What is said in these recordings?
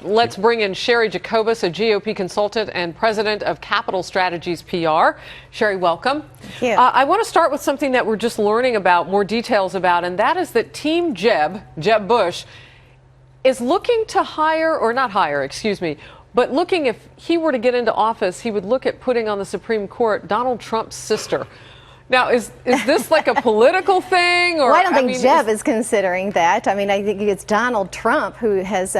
let's bring in Cheri Jacobus, a GOP consultant and president of Capital Strategies PR. Cheri, welcome. Thank you. I want to start with something that we're just learning about, more details about, and that is that Team Jeb Bush, is looking to hire, or not hire, excuse me, but looking, if he were to get into office, he would look at putting on the Supreme Court Donald Trump's sister. Now, is this like a political thing? Or, well, I don't think Jeb is considering that. I mean, I think it's Donald Trump who has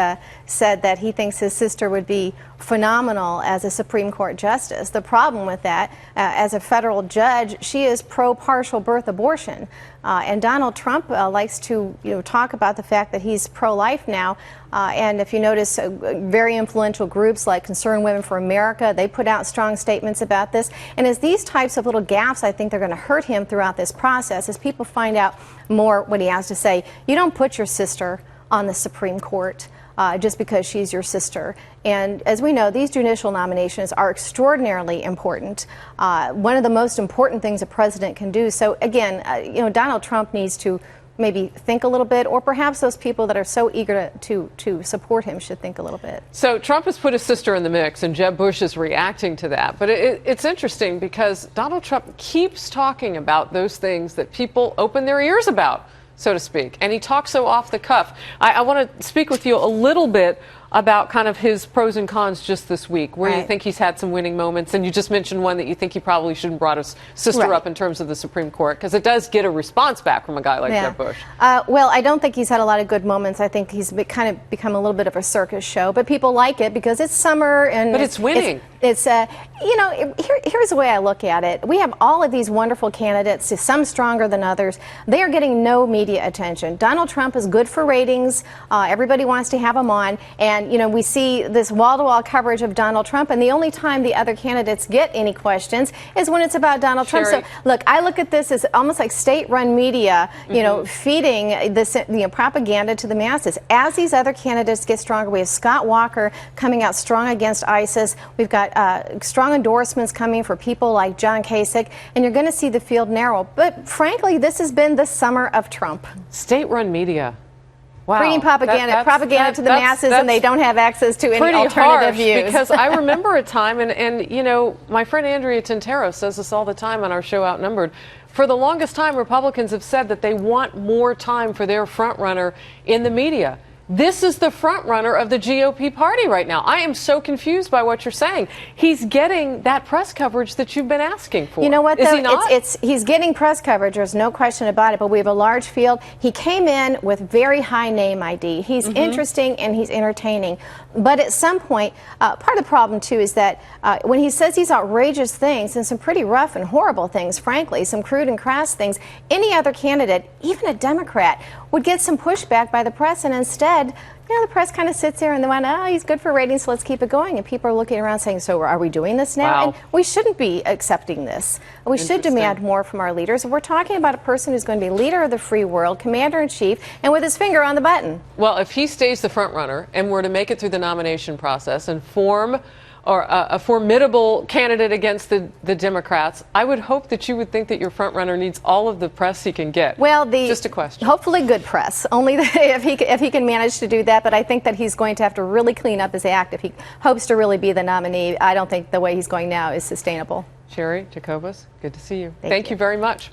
said that he thinks his sister would be phenomenal as a Supreme Court justice. The problem with that, as a federal judge, she is pro-partial birth abortion. And Donald Trump likes to talk about the fact that he's pro-life now. And if you notice, very influential groups like Concerned Women for America, they put out strong statements about this. And as these types of little gaps, I think they're going to hurt him throughout this process as people find out more what he has to say. You don't put your sister on the Supreme Court just because she's your sister. And as we know, these judicial nominations are extraordinarily important. One of the most important things a president can do. So again, Donald Trump needs to maybe think a little bit, or perhaps those people that are so eager to support him should think a little bit. So Trump has put his sister in the mix, and Jeb Bush is reacting to that. But it's interesting because Donald Trump keeps talking about those things that people open their ears about, so to speak. And he talks so off the cuff. I want to speak with you a little bit about kind of his pros and cons just this week, where you think he's had some winning moments. And you just mentioned one that you think he probably shouldn't have brought his sister up in terms of the Supreme Court, because it does get a response back from a guy like Jeb Bush. Well, I don't think he's had a lot of good moments. I think he's kind of become a little bit of a circus show, but people like it because it's summer and it's winning. Here's the way I look at it. We have all of these wonderful candidates, some stronger than others. They are getting no media attention. Donald Trump is good for ratings. Everybody wants to have him on. And, we see this wall-to-wall coverage of Donald Trump. And the only time the other candidates get any questions is when it's about Donald Trump. So, look, I look at this as almost like state-run media, feeding this propaganda to the masses. As these other candidates get stronger, we have Scott Walker coming out strong against ISIS. We've got strong endorsements coming for people like John Kasich, and you're going to see the field narrow. But frankly, this has been the summer of Trump. State-run media. Wow. Bringing propaganda to the masses, and they don't have access to any alternative views. Because I remember a time, and my friend Andrea Tintero says this all the time on our show Outnumbered. For the longest time, Republicans have said that they want more time for their frontrunner in the media. This is the front runner of the GOP party right now. I am so confused by what you're saying. He's getting that press coverage that you've been asking for. You know what, though? Is he not? He's getting press coverage. There's no question about it, but we have a large field. He came in with very high name ID. He's interesting and he's entertaining. But at some point, part of the problem, too, is that when he says these outrageous things and some pretty rough and horrible things, frankly, some crude and crass things, any other candidate, even a Democrat, would get some pushback by the press, and instead, the press kind of sits there and they went, oh, he's good for ratings, so let's keep it going. And people are looking around saying, so are we doing this now? Wow. And we shouldn't be accepting this. We should demand more from our leaders. We're talking about a person who's going to be leader of the free world, commander-in-chief, and with his finger on the button. Well, if he stays the front runner and were to make it through the nomination process and form a formidable candidate against the Democrats, I would hope that you would think that your front runner needs all of the press he can get. Well, just a question. Hopefully good press, only if he can manage to do that. But I think that he's going to have to really clean up his act if he hopes to really be the nominee. I don't think the way he's going now is sustainable. Cheri Jacobus, good to see you. Thank you very much.